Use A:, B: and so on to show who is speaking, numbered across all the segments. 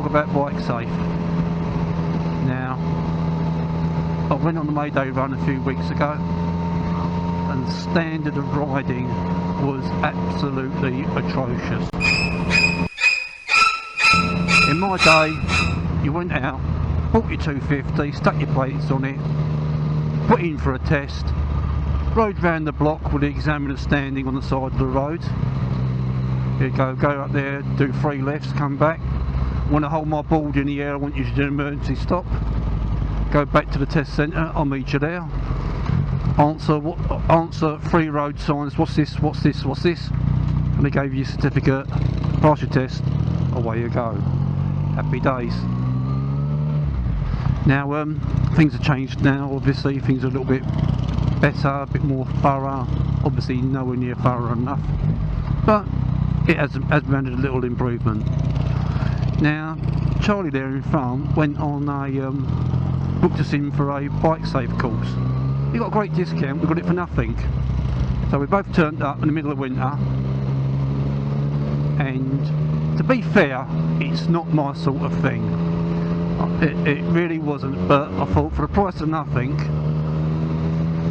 A: talk about bike safe. Now, I went on the May Day run a few weeks ago, and the standard of riding was absolutely atrocious. In my day, you went out, bought your 250, stuck your plates on it, put in for a test, rode round the block with the examiner standing on the side of the road. You go up there, do 3 lefts, come back. Want to hold my board in the air, I want you to do an emergency stop. Go back to the test centre, I'll meet you there. Answer 3 road signs, what's this, what's this, what's this? And they gave you a certificate, pass your test, away you go. Happy days. Now things have changed now, obviously, things are a little bit better, a bit more thorough, obviously nowhere near thorough enough, but it has made a little improvement. Now, Charlie there in front went on booked us in for a bike safe course. He got a great discount, we got it for nothing. So we both turned up in the middle of winter, and to be fair, it's not my sort of thing. It really wasn't, but I thought for the price of nothing,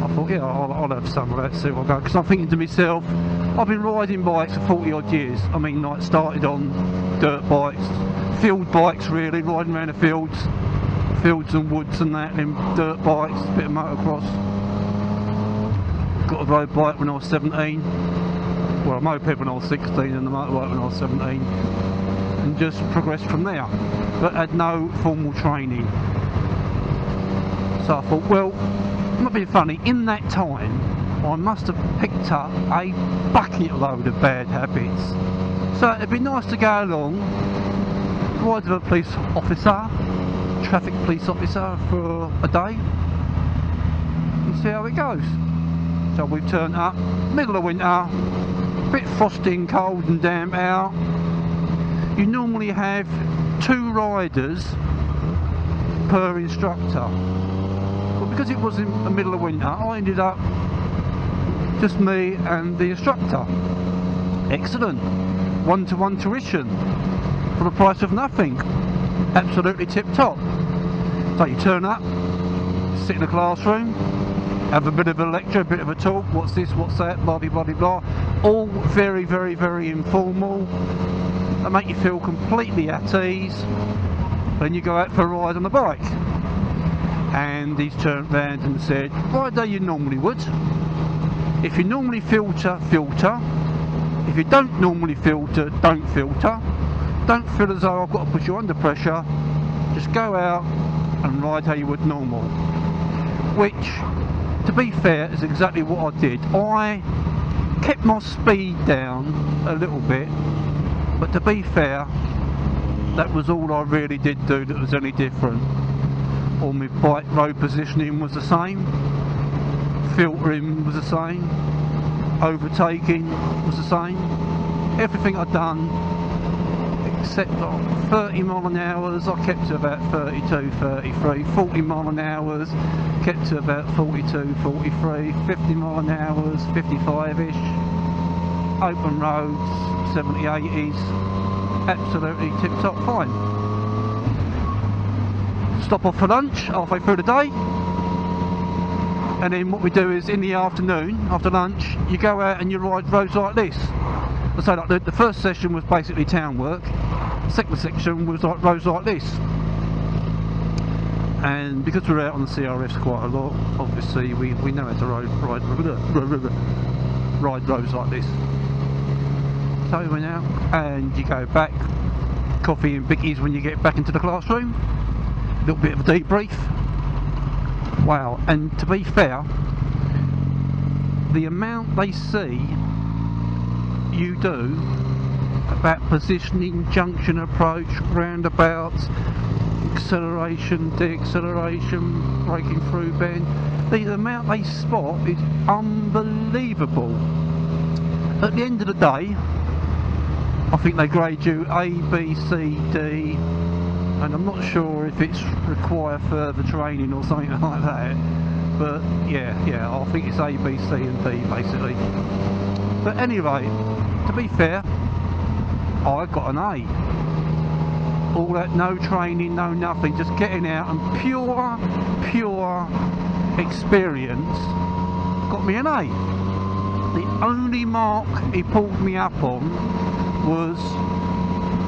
A: I thought, yeah, I'll have some of that, see what I go. Because I'm thinking to myself, I've been riding bikes for 40 odd years. I mean, like, started on dirt bikes, field bikes really, riding around the fields and woods and that, and then dirt bikes, a bit of motocross. Got a road bike when I was 17, well, a moped when I was 16 and a motorbike when I was 17, and just progressed from there, but had no formal training. So I thought, well, I'm not being funny, in that time I must have picked up a bucket load of bad habits. So it'd be nice to go along, ride with a police officer, traffic police officer for a day, and see how it goes. So we've turned up, middle of winter, a bit frosty and cold and damp out. You normally have 2 riders per instructor. But because it was in the middle of winter, I ended up just me and the instructor. Excellent. 1-to-1 tuition for the price of nothing. Absolutely tip top. So you turn up, sit in the classroom, have a bit of a lecture, a bit of a talk, what's this, what's that, blah blah blah blah. All very, very, very informal. They make you feel completely at ease. Then you go out for a ride on the bike. And he's turned round and said, ride there you normally would. If you normally filter, filter. If you don't normally filter, don't filter. Don't feel as though I've got to put you under pressure. Just go out and ride how you would normal. Which, to be fair, is exactly what I did. I kept my speed down a little bit, but to be fair, that was all I really did do that was any different. All my bike road positioning was the same, filtering was the same, overtaking was the same. Everything I'd done, except 30 mile an hour, I kept to about 32, 33, 40 mile an hour, kept to about 42, 43, 50 mile an hour, 55-ish, open roads, 70, 80s, absolutely tip-top fine. Stop off for lunch halfway through the day, and then what we do is in the afternoon, after lunch, you go out and you ride roads like this. So like the first session was basically town work, second section was like roads like this. And because we're out on the CRFs quite a lot, obviously we know how to ride roads like this. So we went out and you go back, coffee and bickies when you get back into the classroom, a little bit of a debrief. Wow, and to be fair, the amount they see you do about positioning, junction approach, roundabouts, acceleration, deacceleration, breaking through bend, the amount they spot is unbelievable. At the end of the day, I think they grade you A, B, C, D, and I'm not sure if it's require further training or something like that, but yeah, I think it's A, B, C and D basically. But anyway, to be fair, I got an A. all that, no training, no nothing, just getting out and pure experience got me an A. The only mark he pulled me up on was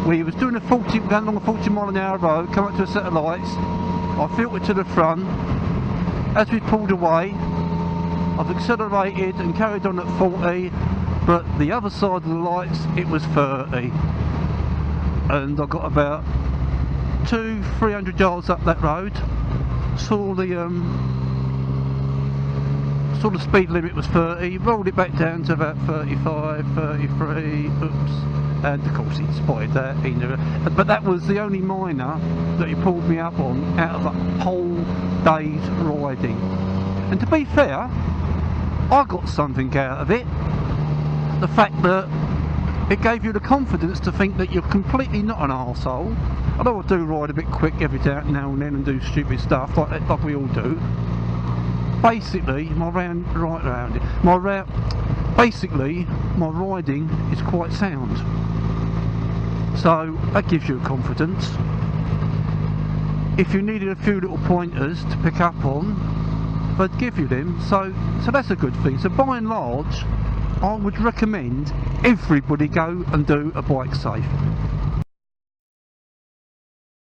A: when he was doing a 40 along a 40-mile-an-hour road, come up to a set of lights. I filtered to the front. As we pulled away, I've accelerated and carried on at 40, but the other side of the lights it was 30, and I got about 200-300 yards up that road. Saw the speed limit was 30, rolled it back down to about 35, 33, oops, and of course he spotted that, he knew it. But that was the only minor that he pulled me up on out of the whole day's riding. And to be fair, I got something out of it. The fact that it gave you the confidence to think that you're completely not an arsehole. I know I do ride a bit quick every now and then and do stupid stuff like we all do. Basically, my riding is quite sound. So that gives you confidence. If you needed a few little pointers to pick up on, they'd give you them. So that's a good thing. So by and large, I would recommend everybody go and do a bike safe.